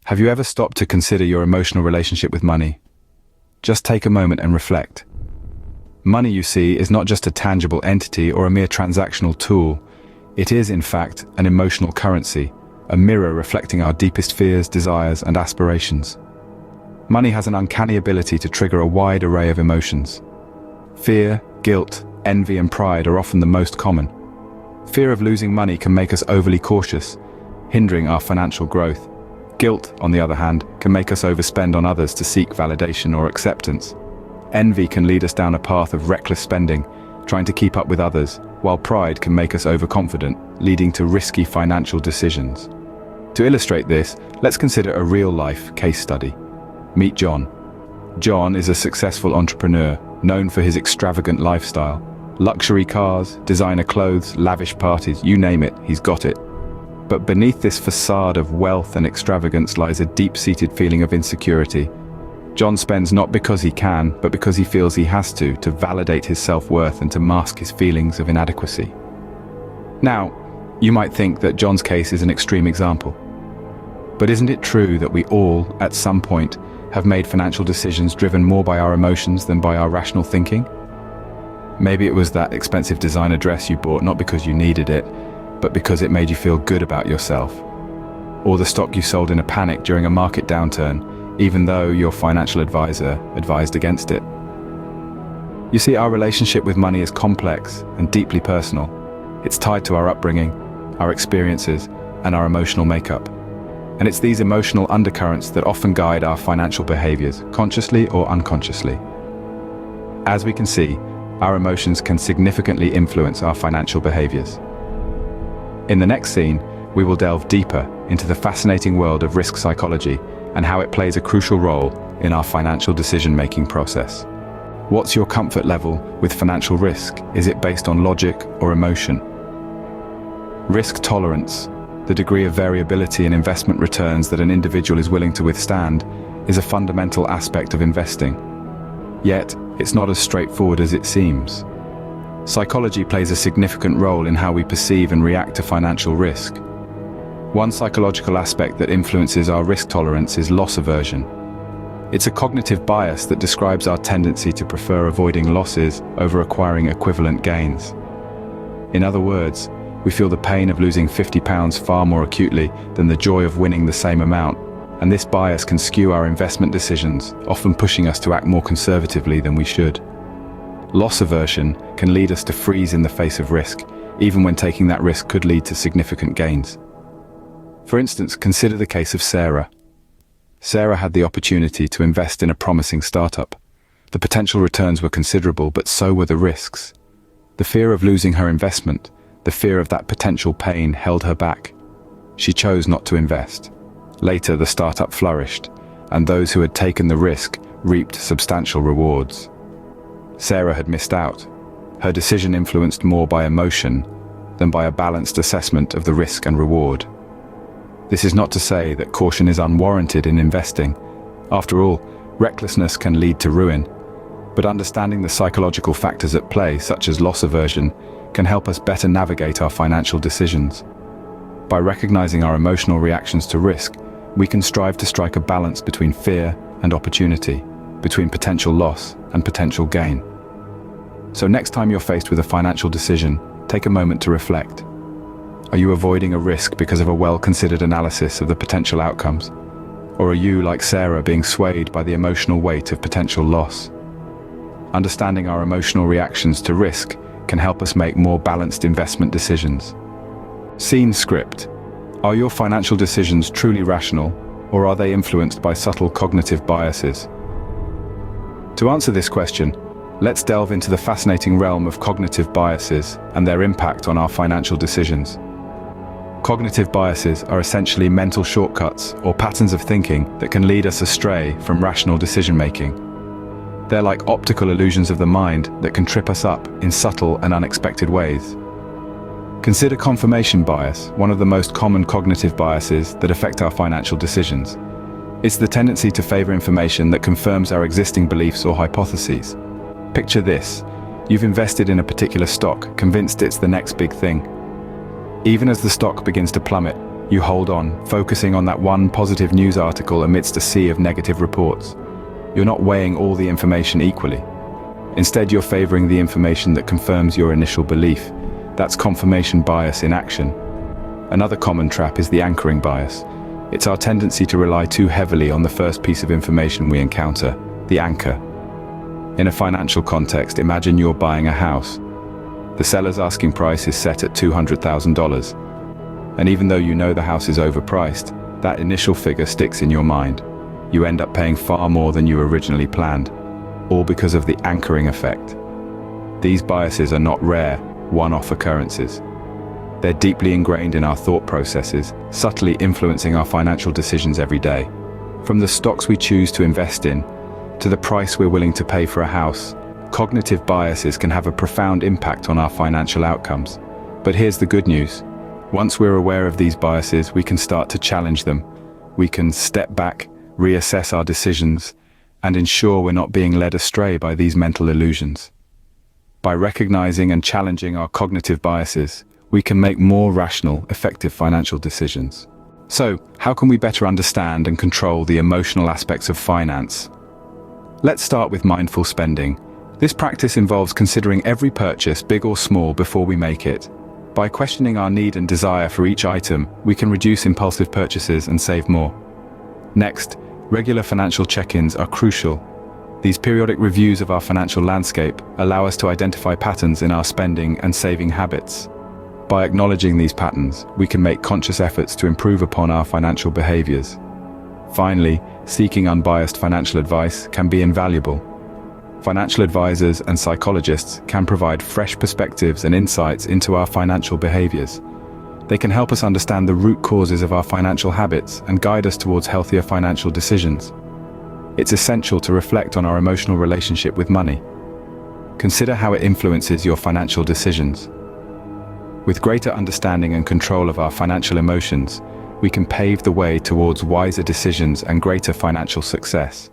Have you ever stopped to consider your emotional relationship with money? Just take a moment and reflect. Money, you see, is not just a tangible entity or a mere transactional tool. It is, in fact, an emotional currency, a mirror reflecting our deepest fears, desires, and aspirations. Money has an uncanny ability to trigger a wide array of emotions. Fear, guilt, envy, and pride are often the most common. Fear of losing money can make us overly cautious, hindering our financial growth. Guilt, on the other hand, can make us overspend on others to seek validation or acceptance. Envy can lead us down a path of reckless spending, trying to keep up with others, while pride can make us overconfident, leading to risky financial decisions. To illustrate this, let's consider a real-life case study. Meet John. John is a successful entrepreneur, known for his extravagant lifestyle. Luxury cars, designer clothes, lavish parties, you name it, he's got it. But beneath this facade of wealth and extravagance lies a deep-seated feeling of insecurity. John spends not because he can, but because he feels he has to validate his self-worth and to mask his feelings of inadequacy. Now, you might think that John's case is an extreme example. But isn't it true that we all, at some point, have made financial decisions driven more by our emotions than by our rational thinking? Maybe it was that expensive designer dress you bought not because you needed it, but because it made you feel good about yourself. Or the stock you sold in a panic during a market downturn, even though your financial advisor advised against it. You see, our relationship with money is complex and deeply personal. It's tied to our upbringing, our experiences, and our emotional makeup. And it's these emotional undercurrents that often guide our financial behaviors, consciously or unconsciously. As we can see, our emotions can significantly influence our financial behaviors. In the next scene, we will delve deeper into the fascinating world of risk psychology and how it plays a crucial role in our financial decision-making process. What's your comfort level with financial risk? Is it based on logic or emotion? Risk tolerance, the degree of variability in investment returns that an individual is willing to withstand, is a fundamental aspect of investing. Yet, it's not as straightforward as it seems. Psychology plays a significant role in how we perceive and react to financial risk. One psychological aspect that influences our risk tolerance is loss aversion. It's a cognitive bias that describes our tendency to prefer avoiding losses over acquiring equivalent gains. In other words, we feel the pain of losing £50 far more acutely than the joy of winning the same amount, and this bias can skew our investment decisions, often pushing us to act more conservatively than we should. Loss aversion can lead us to freeze in the face of risk, even when taking that risk could lead to significant gains. For instance, consider the case of Sarah. Sarah had the opportunity to invest in a promising startup. The potential returns were considerable, but so were the risks. The fear of losing her investment, the fear of that potential pain held her back. She chose not to invest. Later, the startup flourished, and those who had taken the risk reaped substantial rewards. Sarah had missed out, her decision influenced more by emotion than by a balanced assessment of the risk and reward. This is not to say that caution is unwarranted in investing. After all, recklessness can lead to ruin, but understanding the psychological factors at play, such as loss aversion, can help us better navigate our financial decisions. By recognizing our emotional reactions to risk, we can strive to strike a balance between fear and opportunity, between potential loss and potential gain. So next time you're faced with a financial decision, take a moment to reflect. Are you avoiding a risk because of a well-considered analysis of the potential outcomes? Or are you, like Sarah, being swayed by the emotional weight of potential loss? Understanding our emotional reactions to risk can help us make more balanced investment decisions. Scene script. Are your financial decisions truly rational, or are they influenced by subtle cognitive biases? To answer this question, let's delve into the fascinating realm of cognitive biases and their impact on our financial decisions. Cognitive biases are essentially mental shortcuts or patterns of thinking that can lead us astray from rational decision-making. They're like optical illusions of the mind that can trip us up in subtle and unexpected ways. Consider confirmation bias, one of the most common cognitive biases that affect our financial decisions. It's the tendency to favor information that confirms our existing beliefs or hypotheses. Picture this: you've invested in a particular stock, convinced it's the next big thing. Even as the stock begins to plummet, You hold on, focusing on that one positive news article amidst a sea of negative reports. You're not weighing all the information equally. Instead, you're favoring the information that confirms your initial belief. That's confirmation bias in action. Another common trap is the anchoring bias. It's our tendency to rely too heavily on the first piece of information we encounter, the anchor. In a financial context, imagine you're buying a house. The seller's asking price is set at $200,000. And even though you know the house is overpriced, that initial figure sticks in your mind. You end up paying far more than you originally planned, all because of the anchoring effect. These biases are not rare, one-off occurrences. They're deeply ingrained in our thought processes, subtly influencing our financial decisions every day. From the stocks we choose to invest in, to the price we're willing to pay for a house, cognitive biases can have a profound impact on our financial outcomes. But here's the good news. Once we're aware of these biases, we can start to challenge them. We can step back, reassess our decisions, and ensure we're not being led astray by these mental illusions. By recognizing and challenging our cognitive biases, we can make more rational, effective financial decisions. So, how can we better understand and control the emotional aspects of finance? Let's start with mindful spending. This practice involves considering every purchase, big or small, before we make it. By questioning our need and desire for each item, we can reduce impulsive purchases and save more. Next, regular financial check-ins are crucial. These periodic reviews of our financial landscape allow us to identify patterns in our spending and saving habits. By acknowledging these patterns, we can make conscious efforts to improve upon our financial behaviors. Finally, seeking unbiased financial advice can be invaluable. Financial advisors and psychologists can provide fresh perspectives and insights into our financial behaviors. They can help us understand the root causes of our financial habits and guide us towards healthier financial decisions. It's essential to reflect on our emotional relationship with money. Consider how it influences your financial decisions. With greater understanding and control of our financial emotions, we can pave the way towards wiser decisions and greater financial success.